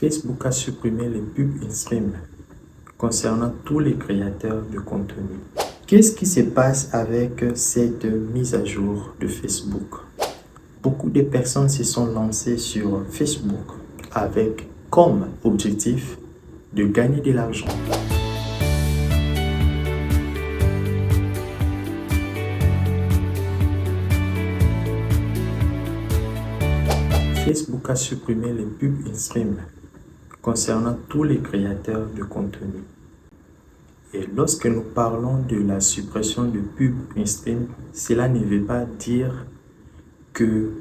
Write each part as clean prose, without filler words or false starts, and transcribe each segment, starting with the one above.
Facebook a supprimé les pubs in-stream concernant tous les créateurs de contenu. Qu'est-ce qui se passe avec cette mise à jour de Facebook? Beaucoup de personnes se sont lancées sur Facebook avec comme objectif de gagner de l'argent. Facebook a supprimé les pubs in-stream concernant tous les créateurs de contenu. Et lorsque nous parlons de la suppression de pubs in-stream, cela ne veut pas dire que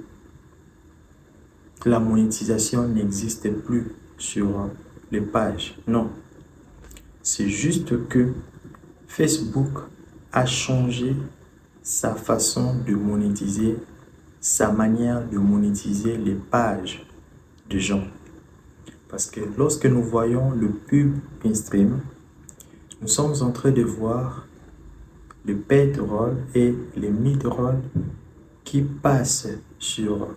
la monétisation n'existe plus sur les pages. Non. C'est juste que Facebook a changé sa façon de monétiser, sa manière de monétiser les pages de gens. Parce que lorsque nous voyons le pub in-stream, nous sommes en train de voir le paid roll et les mid roll qui passent sur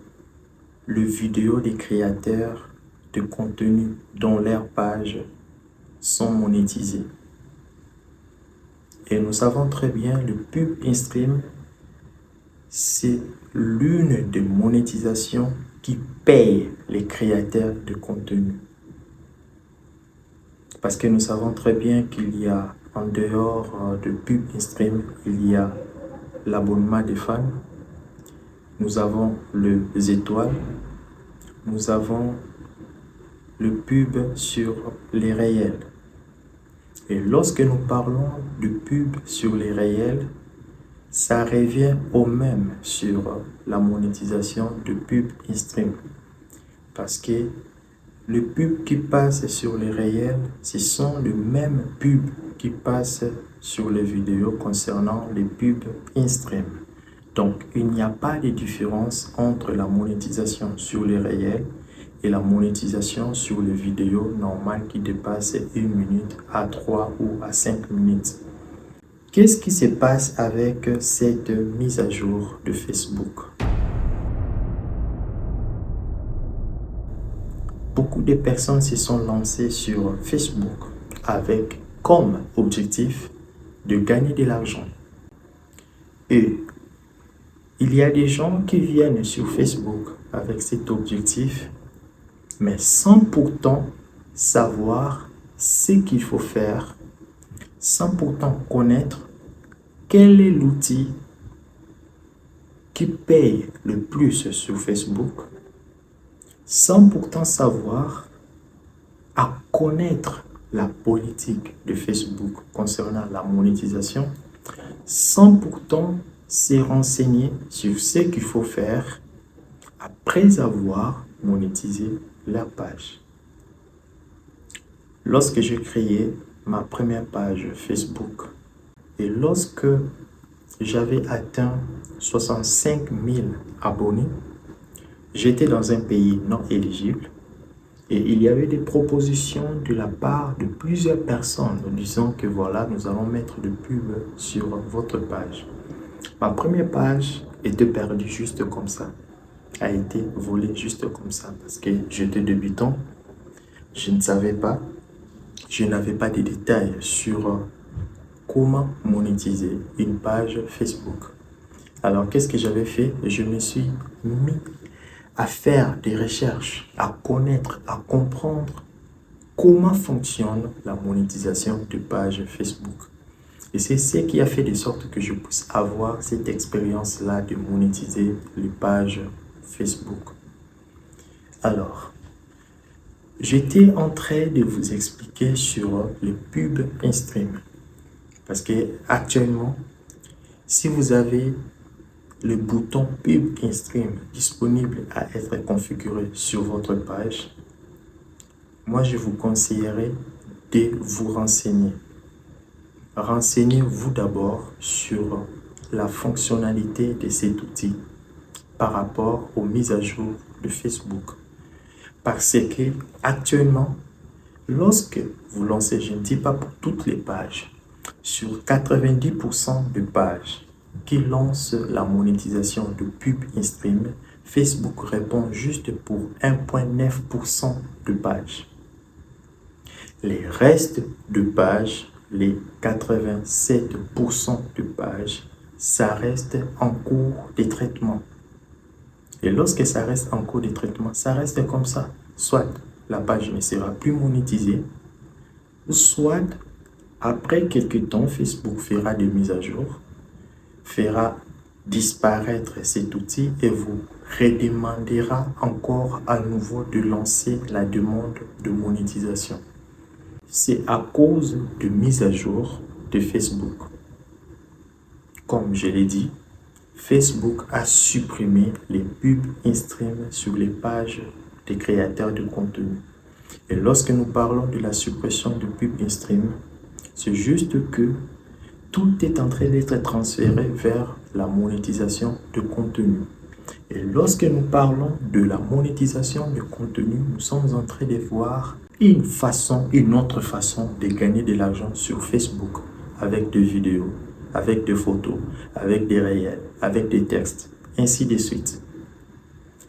le vidéo des créateurs de contenu dont leurs pages sont monétisées. Et nous savons très bien le pub in-stream, c'est l'une des monétisations qui paye les créateurs de contenu. Parce que nous savons très bien qu'il y a, en dehors de pub in-stream, il y a l'abonnement des fans, nous avons les étoiles, nous avons le pub sur les réels. Et lorsque nous parlons de pub sur les réels, ça revient au même sur la monétisation de pub in-stream. Parce que le pub qui passe sur les réels, ce sont les mêmes pubs qui passent sur les vidéos concernant les pubs in-stream. Donc, il n'y a pas de différence entre la monétisation sur les réels et la monétisation sur les vidéos normales qui dépassent 1 minute à 3 ou à 5 minutes. Qu'est-ce qui se passe avec cette mise à jour de Facebook? Beaucoup de personnes se sont lancées sur Facebook avec comme objectif de gagner de l'argent. Et il y a des gens qui viennent sur Facebook avec cet objectif, mais sans pourtant savoir ce qu'il faut faire, sans pourtant connaître quel est l'outil qui paye le plus sur Facebook, sans pourtant savoir à connaître la politique de Facebook concernant la monétisation, sans pourtant se renseigner sur ce qu'il faut faire après avoir monétisé la page. Lorsque j'ai créé ma première page Facebook et lorsque j'avais atteint 65 000 abonnés, j'étais dans un pays non éligible et il y avait des propositions de la part de plusieurs personnes disant que voilà, nous allons mettre de pub sur votre page. Ma première page était perdue juste comme ça, a été volée juste comme ça parce que j'étais débutant, je ne savais pas, je n'avais pas de détails sur comment monétiser une page Facebook. Alors qu'est-ce que j'avais fait? Je me suis mis à faire des recherches, à connaître, à comprendre comment fonctionne la monétisation de pages Facebook. Et c'est ce qui a fait de sorte que je puisse avoir cette expérience-là de monétiser les pages Facebook. Alors, j'étais en train de vous expliquer sur les pubs in-stream. Parce que actuellement, si vous avez le bouton pub in-stream disponible à être configuré sur votre page, moi je vous conseillerais de vous renseigner. Renseignez-vous d'abord sur la fonctionnalité de cet outil par rapport aux mises à jour de Facebook. Parce que actuellement, lorsque vous lancez, je ne dis pas pour toutes les pages, sur 90% de pages qui lancent la monétisation de pub in-stream, Facebook répond juste pour 1,9% de pages. Les restes de pages, les 87% de pages, ça reste en cours de traitement. Et lorsque ça reste en cours de traitement, ça reste comme ça. Soit la page ne sera plus monétisée, soit après quelques temps, Facebook fera des mises à jour, fera disparaître cet outil et vous redemandera encore à nouveau de lancer la demande de monétisation. C'est à cause de mise à jour de Facebook. Comme je l'ai dit, Facebook a supprimé les pubs in-stream sur les pages des créateurs de contenu. Et lorsque nous parlons de la suppression de pubs in-stream, c'est juste que tout est en train d'être transféré vers la monétisation de contenu. Et lorsque nous parlons de la monétisation de contenu, nous sommes en train de voir une autre façon de gagner de l'argent sur Facebook avec des vidéos, avec des photos, avec des réels, avec des textes, ainsi de suite.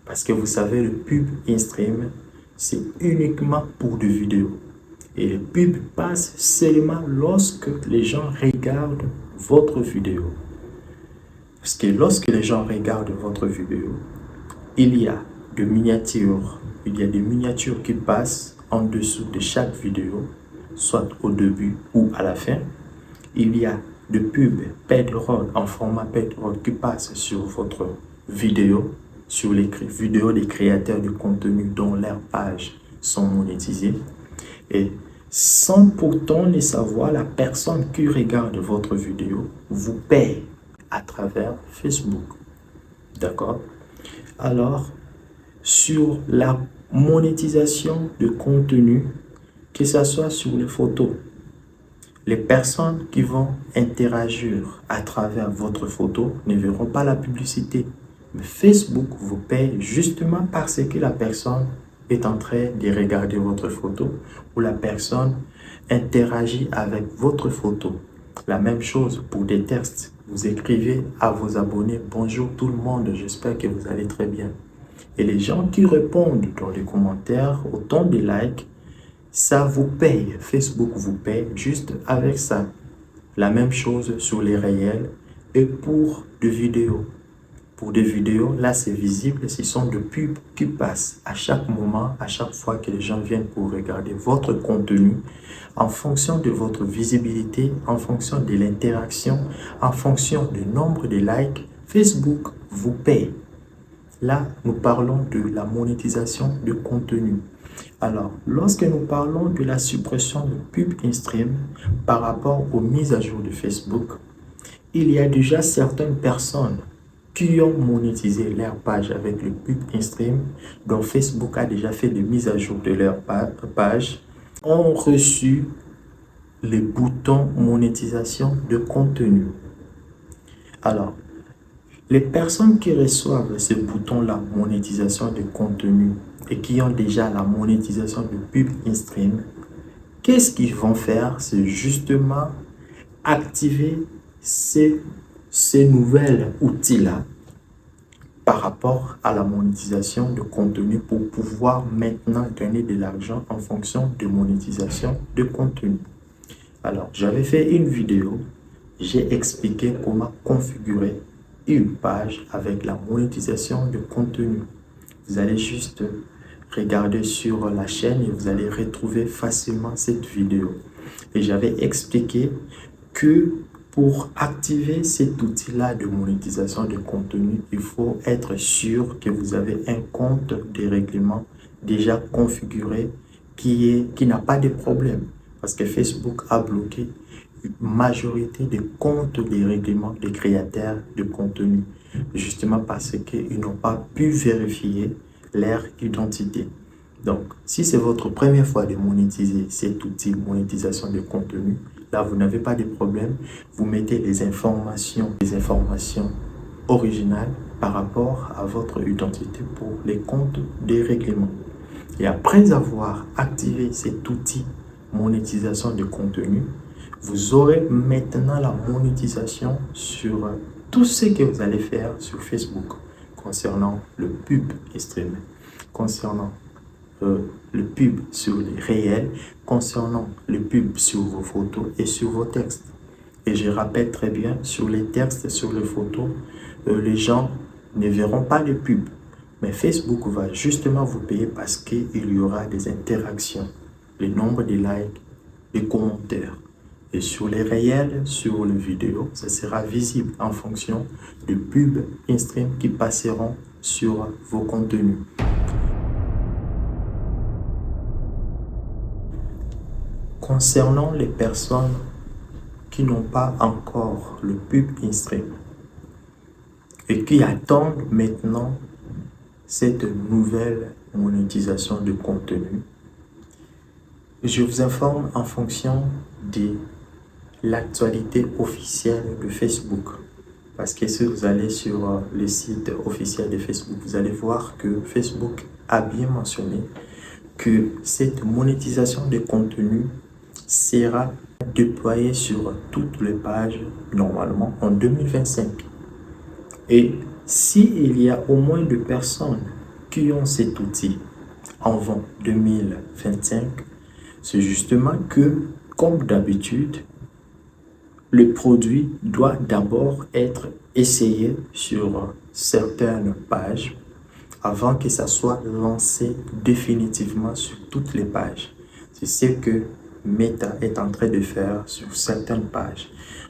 Parce que vous savez, le pub in-stream, c'est uniquement pour des vidéos. Et les pubs passent seulement lorsque les gens regardent votre vidéo. Parce que lorsque les gens regardent votre vidéo, il y a des miniatures. Il y a des miniatures qui passent en dessous de chaque vidéo, soit au début ou à la fin. Il y a des pubs paid-roll en format paid-roll qui passent sur votre vidéo, sur les vidéos des créateurs de contenu dont leurs pages sont monétisées. Et sans pourtant ne savoir, la personne qui regarde votre vidéo vous paye à travers Facebook. D'accord? Alors, sur la monétisation de contenu, que ce soit sur les photos, les personnes qui vont interagir à travers votre photo ne verront pas la publicité. Mais Facebook vous paye justement parce que la personne est en train de regarder votre photo ou la personne interagit avec votre photo. La même chose pour des textes. Vous écrivez à vos abonnés « Bonjour tout le monde, j'espère que vous allez très bien ». Et les gens qui répondent dans les commentaires, autant de likes, ça vous paye. Facebook vous paye juste avec ça. La même chose sur les réels et pour des vidéos. Pour des vidéos, là c'est visible, ce sont des pubs qui passent à chaque moment, à chaque fois que les gens viennent pour regarder votre contenu, en fonction de votre visibilité, en fonction de l'interaction, en fonction du nombre de likes, Facebook vous paye. Là, nous parlons de la monétisation de contenu. Alors, lorsque nous parlons de la suppression de pubs in-stream par rapport aux mises à jour de Facebook, il y a déjà certaines personnes qui ont monétisé leur page avec le pub in-stream, dont Facebook a déjà fait des mises à jour de leur page, ont reçu les boutons monétisation de contenu. Alors, les personnes qui reçoivent ce bouton-là, monétisation de contenu, et qui ont déjà la monétisation de pub in-stream, qu'est-ce qu'ils vont faire? C'est justement activer ces nouvelles outils-là par rapport à la monétisation de contenu pour pouvoir maintenant gagner de l'argent en fonction de monétisation de contenu. Alors, j'avais fait une vidéo, j'ai expliqué comment configurer une page avec la monétisation de contenu. Vous allez juste regarder sur la chaîne et vous allez retrouver facilement cette vidéo. Et j'avais expliqué que pour activer cet outil-là de monétisation de contenu, il faut être sûr que vous avez un compte de règlement déjà configuré qui n'a pas de problème. Parce que Facebook a bloqué une majorité des comptes de règlement des créateurs de contenu, justement parce qu'ils n'ont pas pu vérifier leur identité. Donc, si c'est votre première fois de monétiser cet outil de monétisation de contenu, là, vous n'avez pas de problème. Vous mettez les informations originales par rapport à votre identité pour les comptes de règlement. Et après avoir activé cet outil monétisation de contenu, vous aurez maintenant la monétisation sur tout ce que vous allez faire sur Facebook concernant le pub in-stream, concernant le pub sur les réels concernant le pub sur vos photos et sur vos textes. Et je rappelle très bien, sur les textes, sur les photos, les gens ne verront pas le pub. Mais Facebook va justement vous payer parce qu'il y aura des interactions, le nombre de likes, les commentaires. Et sur les réels, sur les vidéos, ça sera visible en fonction de pubs in-stream qui passeront sur vos contenus. Concernant les personnes qui n'ont pas encore le pub in-stream et qui attendent maintenant cette nouvelle monétisation de contenu, je vous informe en fonction de l'actualité officielle de Facebook. Parce que si vous allez sur le site officiel de Facebook, vous allez voir que Facebook a bien mentionné que cette monétisation de contenu sera déployée sur toutes les pages normalement en 2025. Et s'il y a au moins 2 personnes qui ont cet outil avant 2025, c'est justement que, comme d'habitude, le produit doit d'abord être essayé sur certaines pages avant que ça soit lancé définitivement sur toutes les pages. C'est ce que Meta est en train de faire sur certaines pages.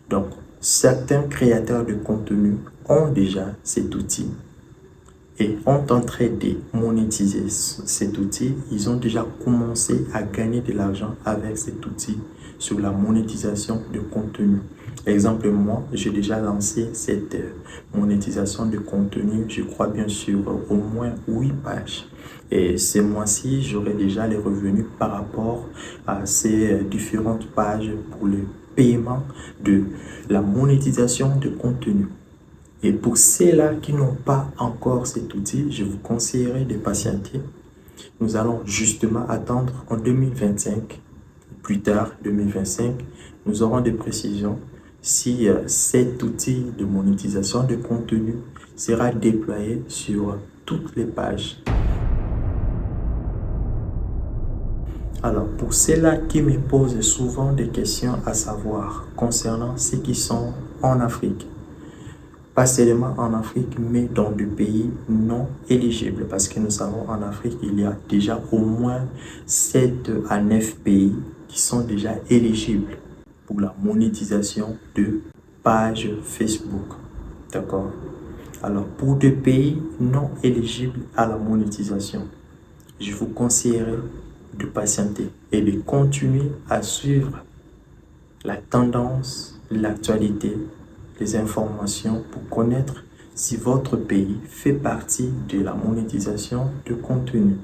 Donc, certains créateurs de contenu ont déjà cet outil et ont en train de monétiser cet outil. Ils ont déjà commencé à gagner de l'argent avec cet outil sur la monétisation de contenu. Exemple, moi, j'ai déjà lancé cette monétisation de contenu, je crois bien sûr, au moins 8 pages. Et ce mois-ci, j'aurai déjà les revenus par rapport à ces différentes pages pour le paiement de la monétisation de contenu. Et pour ceux-là qui n'ont pas encore cet outil, je vous conseillerais de patienter. Nous allons justement attendre en 2025, plus tard 2025, nous aurons des précisions si cet outil de monétisation de contenu sera déployé sur toutes les pages. Alors, pour ceux-là qui me posent souvent des questions à savoir concernant ceux qui sont en Afrique, pas seulement en Afrique, mais dans des pays non éligibles, parce que nous savons en Afrique, il y a déjà au moins 7 à 9 pays qui sont déjà éligibles pour la monétisation de pages Facebook. D'accord? Alors, pour des pays non éligibles à la monétisation, je vous conseillerais de patienter et de continuer à suivre la tendance, l'actualité, les informations pour connaître si votre pays fait partie de la monétisation de contenu.